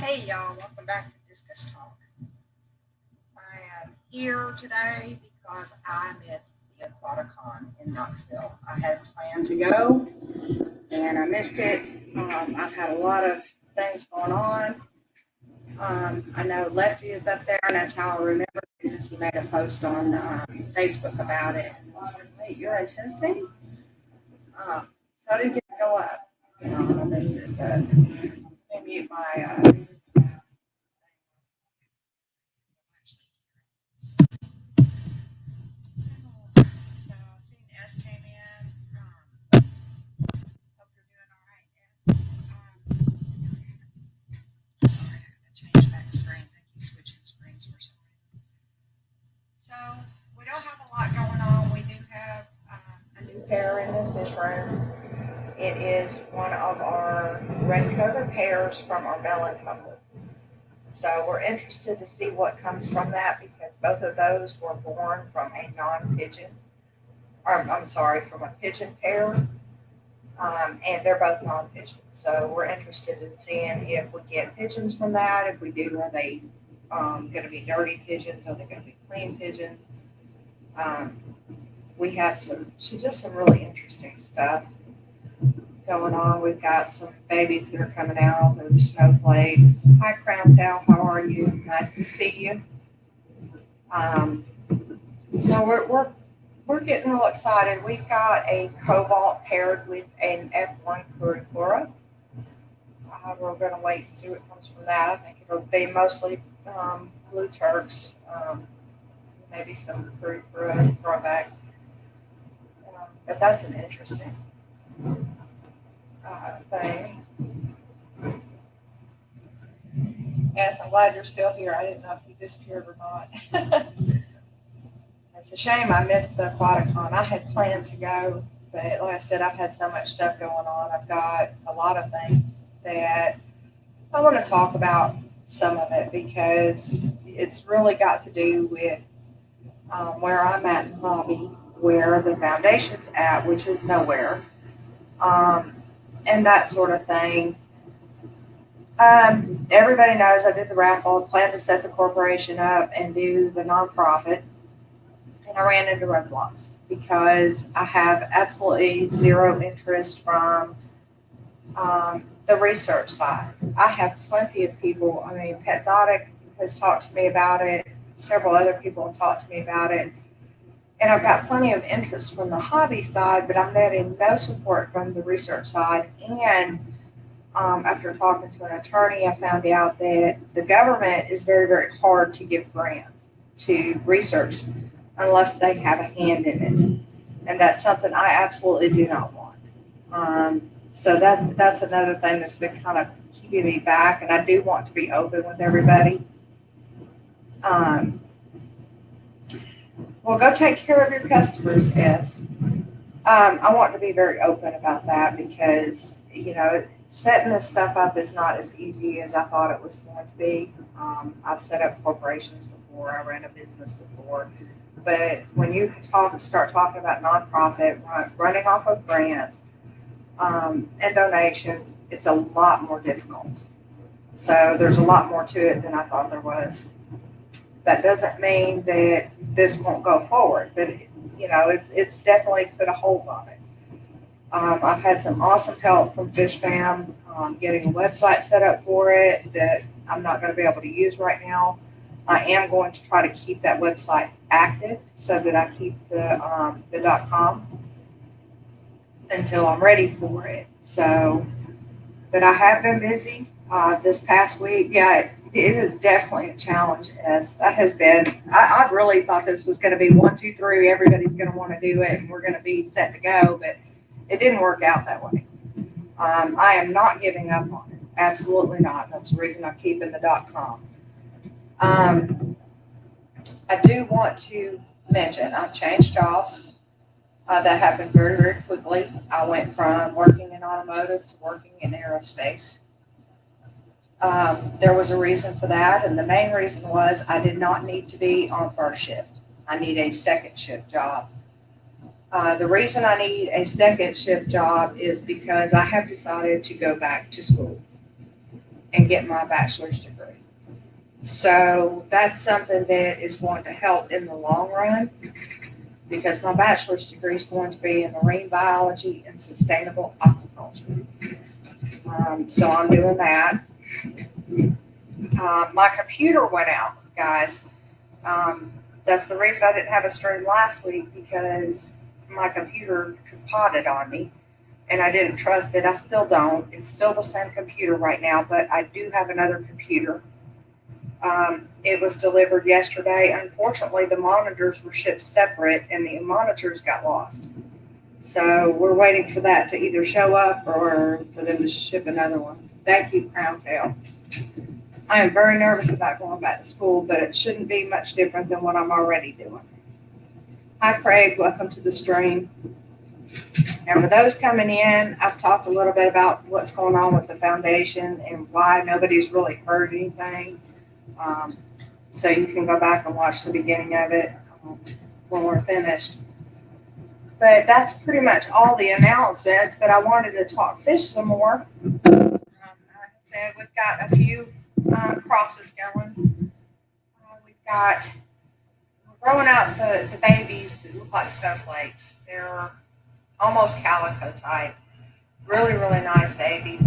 Hey y'all, welcome back to Discus Talk. I am here today because I missed the Aquaticon in Knoxville. I had planned to go and I missed it. I've had a lot of things going on. I know Lefty is up there, and that's how I remember because he made a post on Facebook about it. And I was like, wait, you're in Tennessee? So I didn't get to go up. I missed it, but let me mute my. So I seen S came in. Hope you're doing all right, S. Sorry, I gotta change back screens. I keep switching screens for some reason. So we don't have a lot going on. We do have a new pair in the fish room. It is one of our red coated pairs from our Bell and Tumbler. So we're interested to see what comes from that because both of those were born from a non-pigeon, or I'm sorry, from a pigeon pair. And they're both non-pigeons. So we're interested in seeing if we get pigeons from that. If we do, are they going to be dirty pigeons? Are they going to be clean pigeons? Um, we have just some really interesting stuff going on. We've got some babies that are coming out. There's snowflakes. Hi, Crown Tail. How are you? Nice to see you. Um, so we're getting real excited. We've got a cobalt paired with an F1 Curicura. We're going to wait and see what comes from that. I think it'll be mostly blue Turks, maybe some Curicura throwbacks. But that's an interesting thing. Yes, I'm glad you're still here. I didn't know if you disappeared or not. It's a shame I missed the Aquaticon. I had planned to go, but like I said, I've had so much stuff going on. I've got a lot of things that I want to talk about some of it because it's really got to do with where I'm at in hobby, where the foundation's at, which is nowhere, um, and that sort of thing. Everybody knows I did the raffle, planned to set the corporation up and do the nonprofit, and I ran into roadblocks because I have absolutely zero interest from the research side. I have plenty of people. I mean, Petzotic has talked to me about it. Several other people have talked to me about it. And I've got plenty of interest from the hobby side, but I'm getting no support from the research side. And after talking to an attorney, I found out that the government is very, very hard to give grants to research unless they have a hand in it. And that's something I absolutely do not want. So that's another thing that's been kind of keeping me back, and I do want to be open with everybody. Um, well, go take care of your customers, Ed. I want to be very open about that because setting this stuff up is not as easy as I thought it was going to be. I've set up corporations before, I ran a business before, but when you start talking about nonprofit, running off of grants, and donations, it's a lot more difficult. So there's a lot more to it than I thought there was. That doesn't mean that this won't go forward, but it's definitely put a hold on it. I've had some awesome help from Fish Fam, getting a website set up for it that I'm not going to be able to use right now. I am going to try to keep that website active so that I keep the .com until I'm ready for it. So, but I have been busy this past week. Yeah, it is definitely a challenge. As that has been, I really thought this was going to be 1, 2, 3. Everybody's going to want to do it, and we're going to be set to go. But it didn't work out that way. I am not giving up on it. Absolutely not. That's the reason I'm keeping the .com. I do want to mention I've changed jobs. That happened very, very quickly. I went from working in automotive to working in aerospace. There was a reason for that, and the main reason was I did not need to be on first shift. I need a second shift job. The reason I need a second shift job is because I have decided to go back to school. and get my bachelor's degree. So that's something that is going to help in the long run because my bachelor's degree is going to be in marine biology and sustainable aquaculture. So I'm doing that. My computer went out, guys. That's the reason I didn't have a stream last week because my computer potted on me and I didn't trust it. I still don't. It's still the same computer right now, but I do have another computer. It was delivered yesterday. Unfortunately, the monitors were shipped separate and the monitors got lost. So we're waiting for that to either show up or for them to ship another one. Thank you, Crown Tail. I am very nervous about going back to school, but it shouldn't be much different than what I'm already doing. Hi, Craig. Welcome to the stream. And for those coming in, I've talked a little bit about what's going on with the foundation and why nobody's really heard anything. So you can go back and watch the beginning of it when we're finished. But that's pretty much all the announcements, but I wanted to talk fish some more. Like I said, we've got a few crosses going. We're growing out the babies that look like snowflakes. They're almost calico type. Really, really nice babies.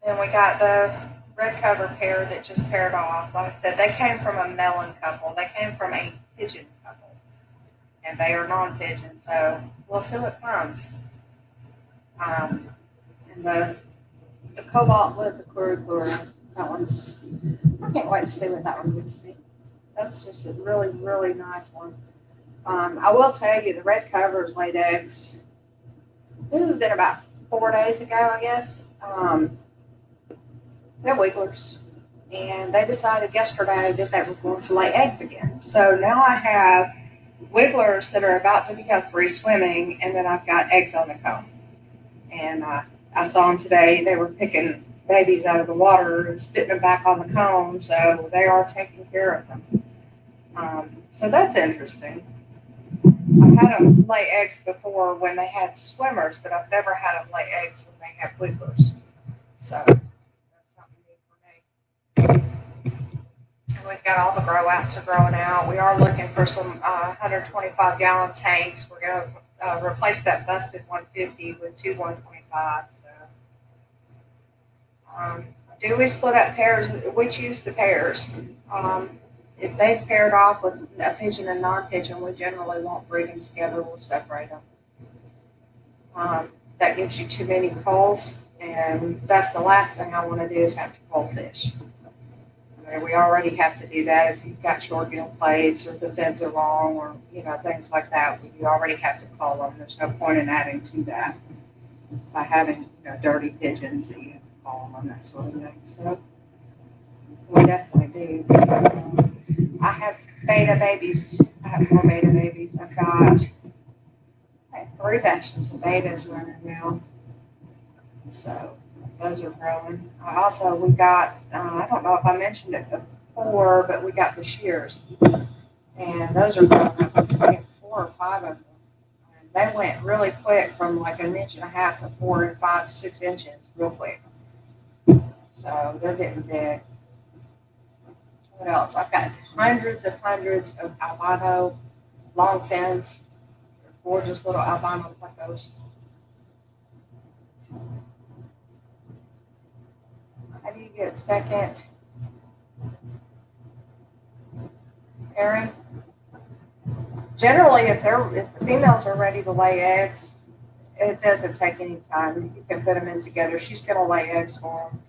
Then we got the red cover pair that just paired off. Like I said, they came from a melon couple. They came from a pigeon couple. And they are non-pigeon, so we'll see what comes. And the cobalt with the curicura, that one's, I can't wait to see what that one gets to be. That's just a really, really nice one. I will tell you, the red covers laid eggs. This has been about 4 days ago, I guess. They're wigglers. And they decided yesterday that they were going to lay eggs again. So now I have wigglers that are about to become free swimming, and then I've got eggs on the comb. And I saw them today. They were picking babies out of the water and spitting them back on the comb, so they are taking care of them. So that's interesting. I've had them lay eggs before when they had swimmers, but I've never had them lay eggs when they have wigglers. So that's something new for me. And we've got all the grow outs are growing out. We are looking for some 125-gallon tanks. We're going to replace that busted 150 with two 125s. So, do we split up pairs? We choose the pairs. If they've paired off with a pigeon and non-pigeon, we generally won't breed them together. We'll separate them. That gives you too many culls, and that's the last thing I want to do is have to cull fish. I mean, we already have to do that if you've got short gill plates or the fins are wrong or, things like that. You already have to cull them. There's no point in adding to that by having, dirty pigeons that you have to cull them and that sort of thing. So we definitely do. I have beta babies. I have more beta babies. I have 3 batches of betas running now. So those are growing. We've got, I don't know if I mentioned it before, but we got the shears. And those are growing up. I have 4 or 5 of them. And they went really quick from like 1.5 inches to 4 and 5 to 6 inches real quick. So they're getting big. What else? I've got hundreds of albino long fins. They're gorgeous little albino plecos. How do you get second pairing? Generally, if the females are ready to lay eggs, it doesn't take any time. You can put them in together. She's going to lay eggs for them.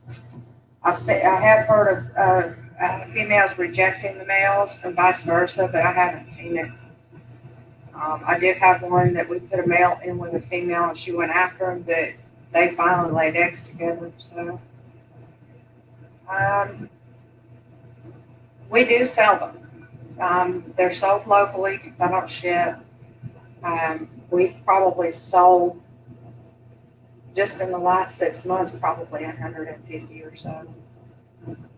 I have heard of females rejecting the males and vice versa, but I haven't seen it. I did have one that we put a male in with a female and she went after him, but they finally laid eggs together. So we do sell them. They're sold locally because I don't ship. We've probably sold just in the last 6 months probably 150 or so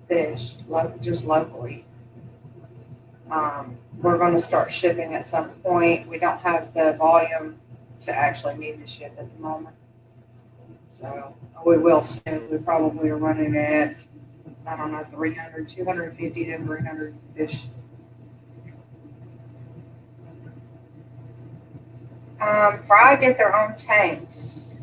fish, just locally. We're going to start shipping at some point. We don't have the volume to actually need to ship at the moment. So we will soon. We probably are running at, I don't know, 300, 250 to 300 fish. Fry get their own tanks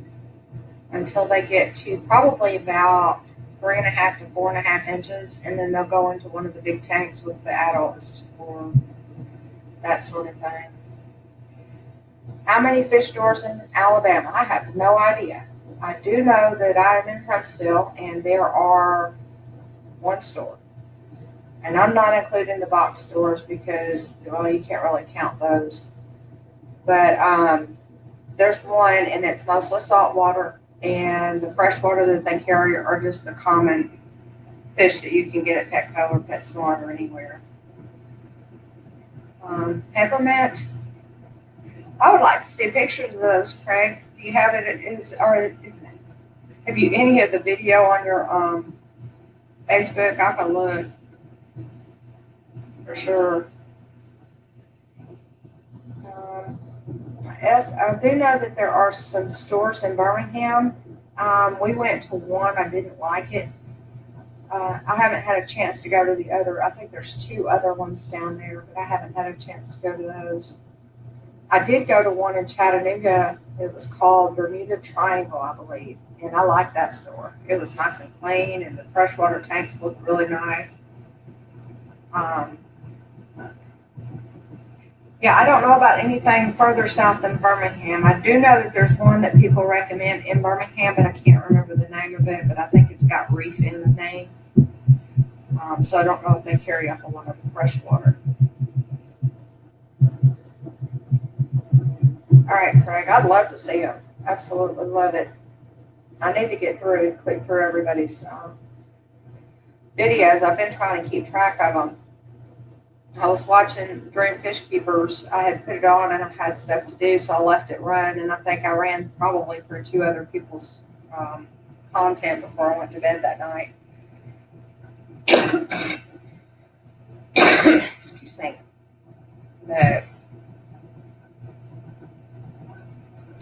until they get to probably about 3.5 to 4.5 inches, and then they'll go into one of the big tanks with the adults for that sort of thing. How many fish stores in Alabama? I have no idea. I do know that I'm in Huntsville, and there are one store. And I'm not including the box stores because, well, you can't really count those. But there's one, and it's mostly saltwater, and the freshwater that they carry are just the common fish that you can get at Petco or PetSmart or anywhere. Peppermint. I would like to see pictures of those, Craig. Do you have it? Or have you any of the video on your Facebook? I can look for sure. Yes, I do know that there are some stores in Birmingham. We went to one. I didn't like it. I haven't had a chance to go to the other. I think there's two other ones down there, but I haven't had a chance to go to those. I did go to one in Chattanooga. It was called Bermuda Triangle, I believe, and I liked that store. It was nice and clean, and the freshwater tanks looked really nice. Yeah, I don't know about anything further south than Birmingham. I do know that there's one that people recommend in Birmingham, but I can't remember the name of it, but I think it's got reef in the name. So I don't know if they carry a whole lot of freshwater. All right, Craig, I'd love to see them. Absolutely love it. I need to click through everybody's videos. I've been trying to keep track of them. I was watching Dream Fish Keepers. I had put it on and I had stuff to do, so I left it run. And I think I ran probably through two other people's content before I went to bed that night. Excuse me. But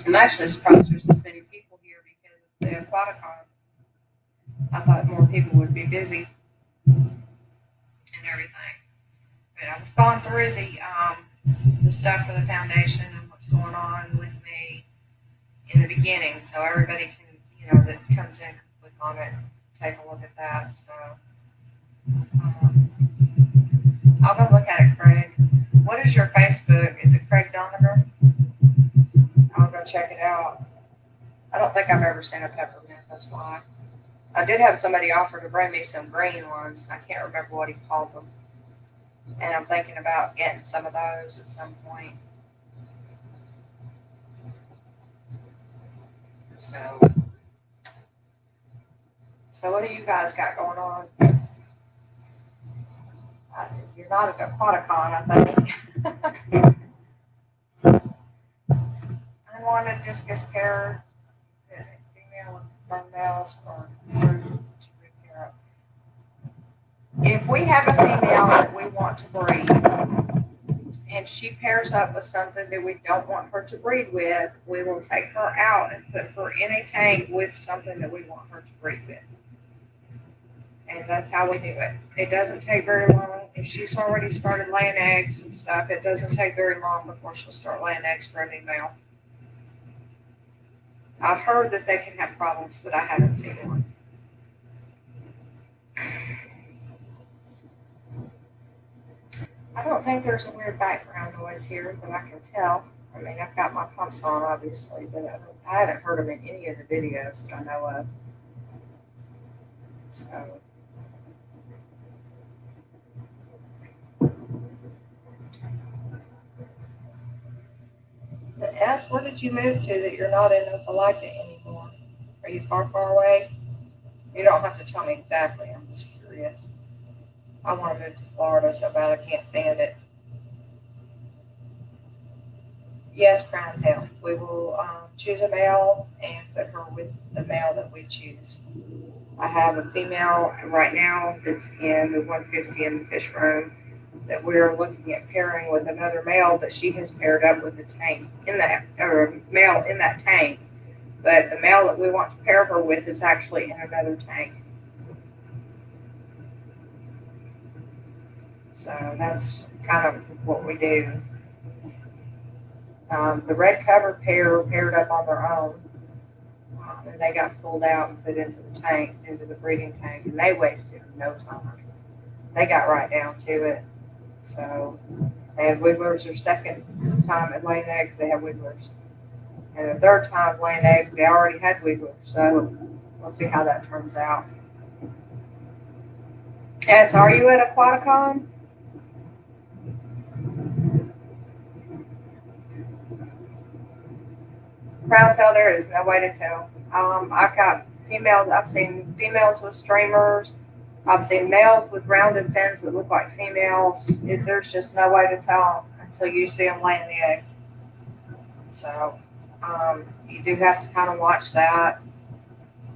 I'm actually surprised there's this many people here because of the Aquaticon. I thought more people would be busy and everything. But I've gone through the stuff for the foundation and what's going on with me in the beginning, so everybody can, that comes in, can click on it, take a look at that. So I'll go look at it, Craig. What is your Facebook? Is it Craig Donager? I'll go check it out. I don't think I've ever seen a peppermint. That's why. I did have somebody offer to bring me some green ones. I can't remember what he called them. And I'm thinking about getting some of those at some point. So what do you guys got going on? You're not at the Aquaticon, I think. Unwanted discus pair, female with firm males or to repair. If we have a female that we want to breed, and she pairs up with something that we don't want her to breed with, we will take her out and put her in a tank with something that we want her to breed with. And that's how we do it. It doesn't take very long. If she's already started laying eggs and stuff, it doesn't take very long before she'll start laying eggs for a new male. I've heard that they can have problems, but I haven't seen one. I don't think there's a weird background noise here that I can tell. I mean, I've got my pumps on, obviously, but I haven't heard them in any of the videos that I know of. So, the S, where did you move to that you're not in Opelika anymore? Are you far away? You don't have to tell me exactly. I'm just curious. I want to move to Florida so bad I can't stand it. Yes, crown tail. We will choose a male and put her with the male that we choose. I have a female right now that's in the 150 in the fish room that we're looking at pairing with another male, but she has paired up with a tank in that, or a male in that tank but the male that we want to pair her with is actually in another tank. So that's kind of what we do. The red cover pair paired up on their own, and they got pulled out and put into the tank, into the breeding tank, and they wasted no time. They got right down to it. So they had wigglers their second time at laying eggs, they had wigglers. And the third time laying eggs, they already had wigglers. So we'll see how that turns out. Yes, are you at Aquaticon? Crown tail, there is no way to tell. I've got females, I've seen females with streamers. I've seen males with rounded fins that look like females. There's just no way to tell until you see them laying the eggs. So you do have to kind of watch that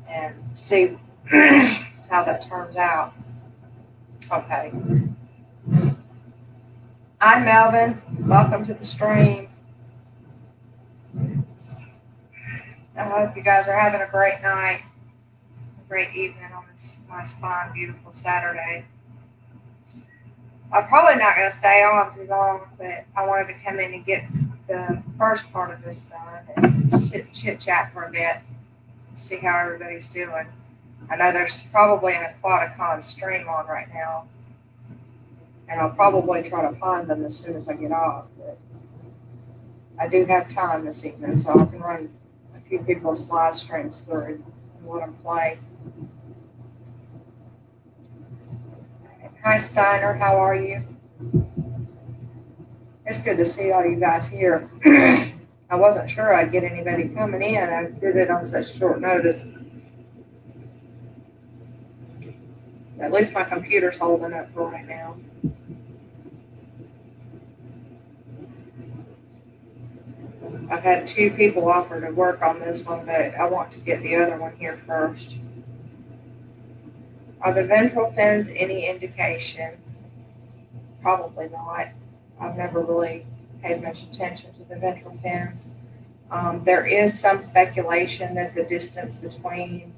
and see how that turns out. Okay. Hi, Melvin. Welcome to the stream. I hope you guys are having a great night, a great evening on this nice, fine, beautiful Saturday. I'm probably not going to stay on too long, but I wanted to come in and get the first part of this done and chit chat for a bit, see how everybody's doing. I know there's probably an Aquaticon stream on right now, and I'll probably try to find them as soon as I get off, but I do have time this evening, so I can run a few people's live streams through and let them play. Hi, Steiner. How are you? It's good to see all you guys here. I wasn't sure I'd get anybody coming in. I did it on such short notice. At least my computer's holding up for right now. I've had 2 people offer to work on this one, but I want to get the other one here first. Are the ventral fins any indication? Probably not. I've never really paid much attention to the ventral fins. There is some speculation that the distance between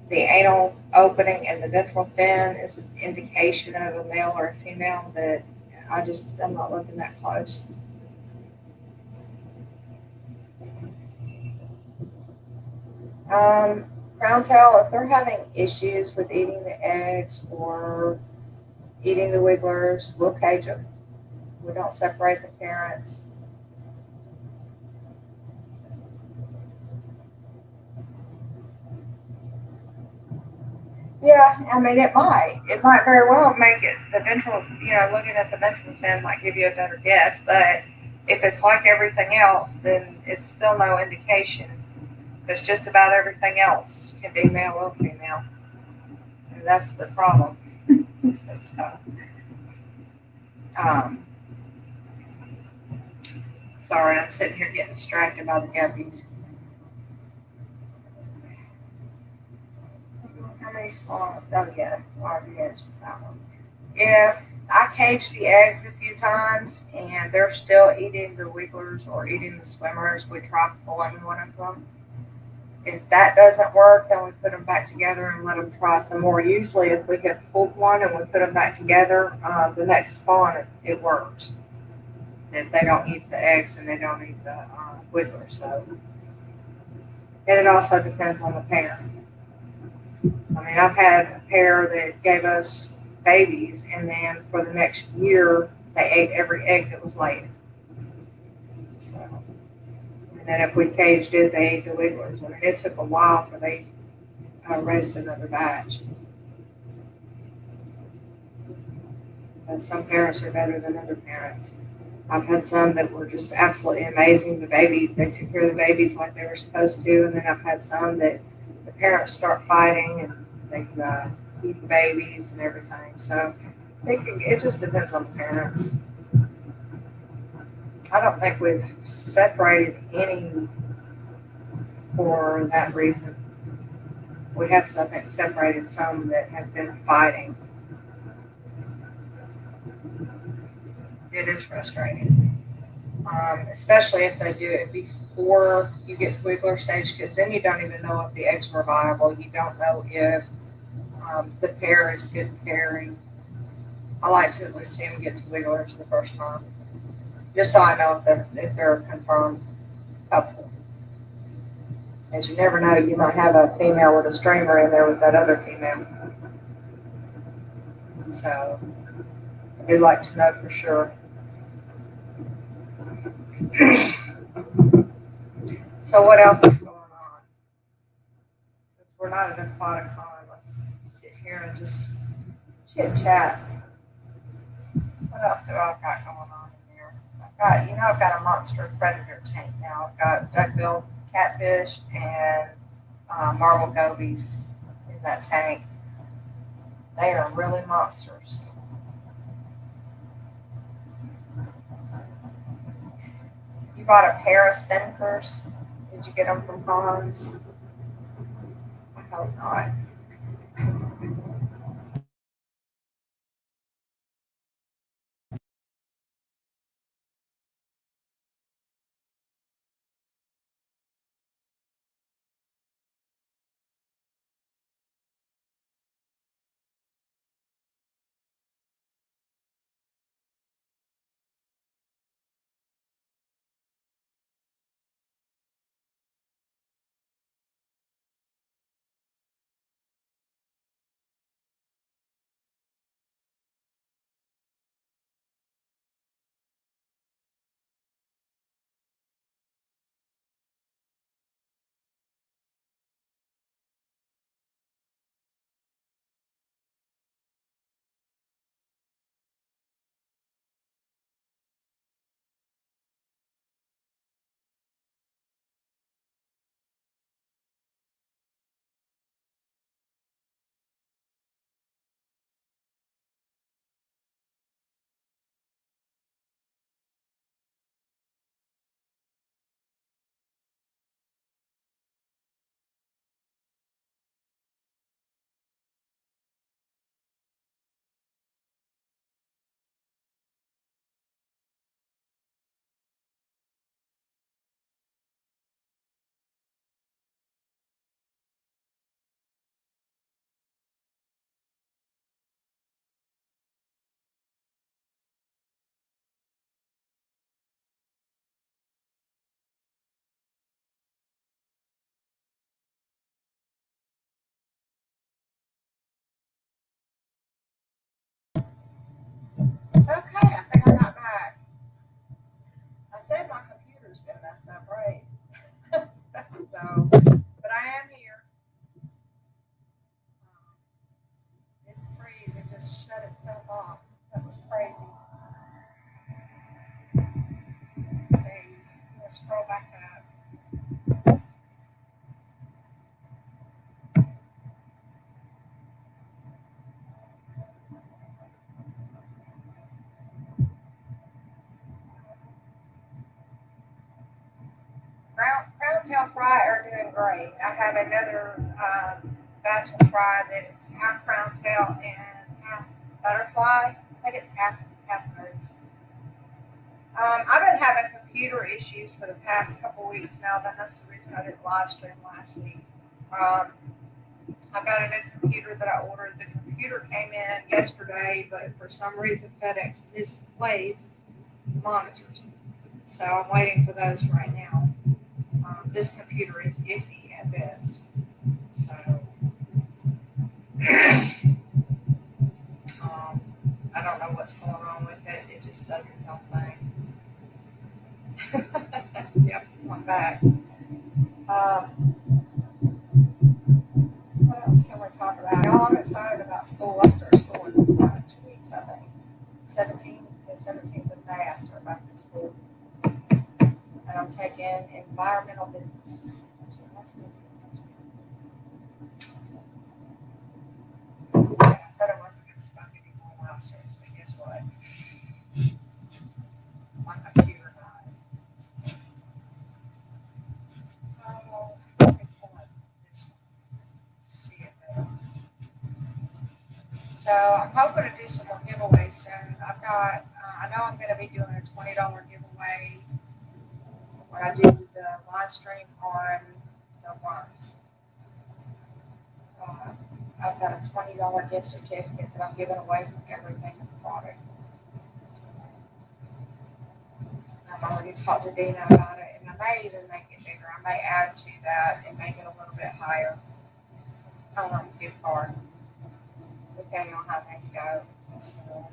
the anal opening and the ventral fin is an indication of a male or a female, but I'm not looking that close. Crown tail, if they're having issues with eating the eggs or eating the wigglers, we'll cage them. We don't separate the parents. Yeah, I mean, it might very well make it the ventral, looking at the ventral fin might give you a better guess, but if it's like everything else, then it's still no indication. Because just about everything else can be male or female. And that's the problem. So, sorry, I'm sitting here getting distracted by the guppies. How many small? Don't get eggs with that one. If I cage the eggs a few times and they're still eating the wigglers or eating the swimmers, we try pulling one of them. If that doesn't work, then we put them back together and let them try some more. Usually, if we have pulled one and we put them back together, the next spawn, it works. If they don't eat the eggs and they don't eat the wigglers. So, and it also depends on the pair. I mean, I've had a pair that gave us babies, and then for the next year, they ate every egg that was laid. So, and then if we caged it, they ate the wigglers. I mean, it took a while for they raised another batch. But some parents are better than other parents. I've had some that were just absolutely amazing. The babies, they took care of the babies like they were supposed to, and then I've had some that the parents start fighting and they eat the babies and everything. So it just depends on the parents. I don't think we've separated any for that reason. We have separated some that have been fighting. It is frustrating, especially if they do it before you get to wiggler stage, because then you don't even know if the eggs were viable. You don't know if the pair is good pairing. I like to at least see them get to wigglers the first time, just so I know if they're a confirmed couple. As you never know, you might have a female with a streamer in there with that other female. So I do like to know for sure. So what else is going on? Since we're not an aquatic pond, let's sit here and just chit chat. What else do I got going on in there? I've got a monster predator tank now. I've got duckbill catfish and marble gobies in that tank. They are really monsters. You bought a pair of stinkers? Did you get them from ponds? I hope not. Okay, I think I got back. I said my computer's been messed up, right? So, but I am here. It freeze. It just shut itself off. That was crazy. Let's see. Let's scroll back up. Crown tail fry are doing great. I have another batch of fry that is half crown tail and half butterfly. I think it's half those. I've been having computer issues for the past couple weeks now. That's the reason I didn't live stream last week. Um, I've got a new computer that I ordered. The computer came in yesterday, but for some reason FedEx misplaced monitors. So I'm waiting for those right now. This computer is iffy at best. So I don't know what's going on with it. It just does its own thing. Yep, I'm back. What else can we talk about? Y'all, I'm excited about school. I start school in 2 weeks, I think. 17th of May, I start back in school. And I'm taking environmental business. So that's good. Yeah, I said I wasn't going to smoke anymore last year, but guess what? My computer died. Let me pull up this one. See it better. So I'm hoping to do some more giveaways soon. I know I'm going to be doing a $20 giveaway when I do the live stream on the worms. Uh, I've got a $20 gift certificate that I'm giving away from everything in the product. I've already talked to Dina about it, and I may even make it bigger. I may add to that and make it a little bit higher gift card, depending on how things go. So,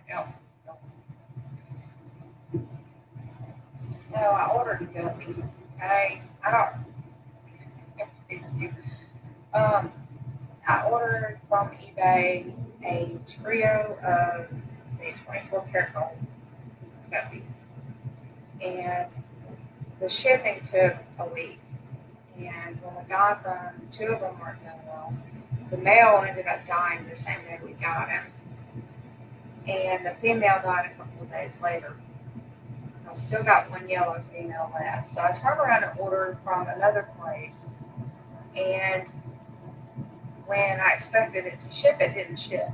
else is going. No, I ordered guppies. Okay, I don't. Thank you. Um, I ordered from eBay a trio of the 24 karat gold guppies, and the shipping took a week. And when we got them, two of them weren't doing well. The male ended up dying the same day we got him, and the female died a couple of days later. I still got one yellow female left. So I turned around and ordered from another place, and when I expected it to ship, it didn't ship.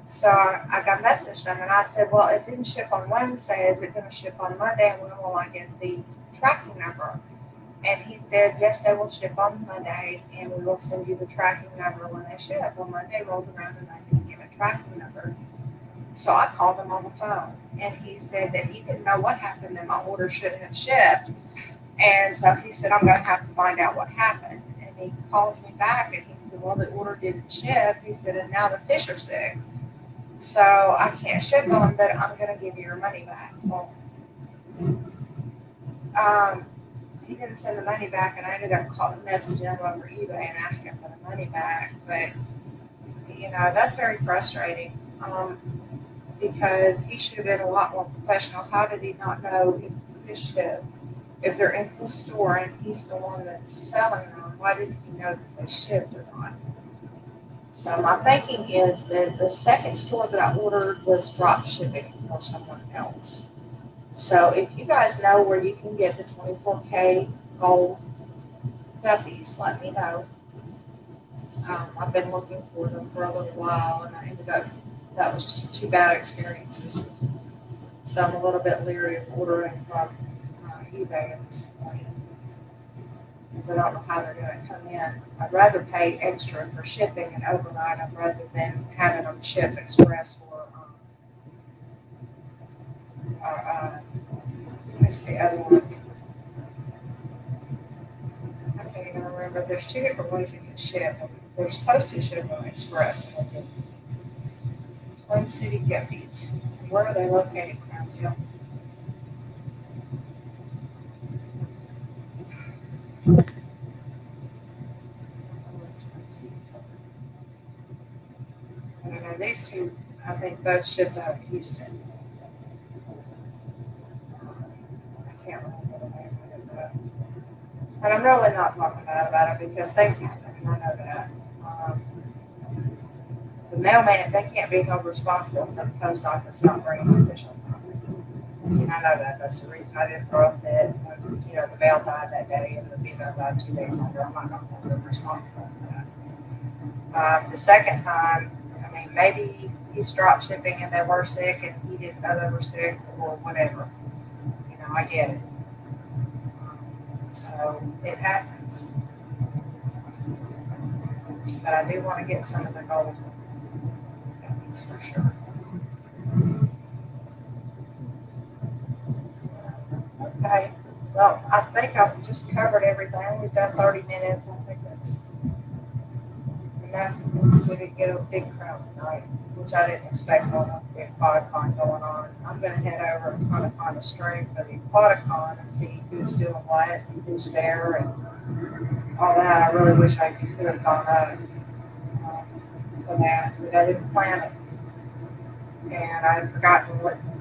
So I got messaged him, and I said, well, it didn't ship on Wednesday. Is it going to ship on Monday? And when will I get the tracking number? And he said, yes, they will ship on Monday, and we will send you the tracking number when they ship. Well, Monday rolled around, and I didn't get a tracking number. So I called him on the phone, and he said that he didn't know what happened, and my order shouldn't have shipped. And so he said, I'm going to have to find out what happened. And he calls me back, and he said, well, the order didn't ship. He said, and now the fish are sick. So I can't ship them, but I'm going to give you your money back. Well, he didn't send the money back, and I ended up messaging him over eBay and asking for the money back. But, that's very frustrating because he should have been a lot more professional. How did he not know if the fish ship, if they're in his store and he's the one that's selling them? Why didn't he know that they shipped or not? So my thinking is that the second store that I ordered was drop shipping for someone else. So if you guys know where you can get the 24K gold guppies, let me know. I've been looking for them for a little while, and I ended up, that was just 2 bad experiences. So I'm a little bit leery of ordering from eBay at this point, because I don't know how they're going to come in. I'd rather pay extra for shipping and overnight rather than having them ship express or what's the other one? I can't even remember. There's 2 different ways you can ship. They're supposed to ship on express. Twin City Guppies. Where are they located, Crownsville? I don't know. These 2, I think, both shipped out of Houston. I can't remember the name of it, but. And I'm really not talking bad about it because things happen, and I know that. The mailman, they can't be held responsible for the post office not bringing the fish on time. I know that. That's the reason I didn't throw a fit. The mail died that day and the female died 2 days later. I'm not going to hold them responsible for that. The second time, maybe he's drop shipping and they were sick and he didn't know they were sick or whatever. I get it. So it happens. But I do want to get some of the gold guppies for sure. Okay. Well, I think I've just covered everything. We've done 30 minutes. I think that's enough because we didn't get a big crowd tonight, which I didn't expect on a big aquaticon going on. I'm going to head over and try to find a stream for the aquaticon and see who's doing what and who's there and all that. I really wish I could have gone up for that, but I didn't plan it. And I had forgotten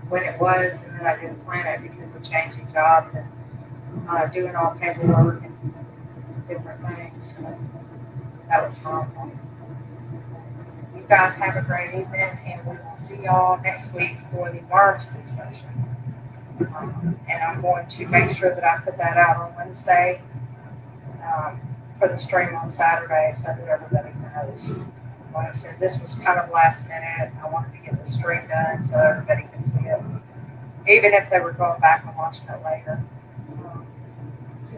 when it was, and then I didn't plan it because of changing jobs and doing all paperwork and different things. So that was fun. You guys have a great evening, and we will see y'all next week for the worms discussion. And I'm going to make sure that I put that out on Wednesday for the stream on Saturday so that everybody knows. Like I said, this was kind of last minute. I wanted to get the stream done so everybody can see it, even if they were going back and watching it later. Um,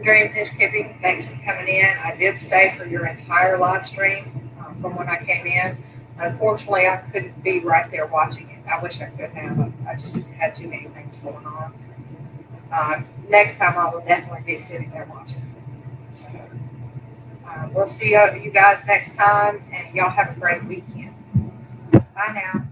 Dream Fish Keeping, thanks for coming in. I did stay for your entire live stream from when I came in. Unfortunately, I couldn't be right there watching it. I wish I could have. I just had too many things going on. Next time, I will definitely be sitting there watching. So, we'll see you guys next time, and y'all have a great weekend. Bye now.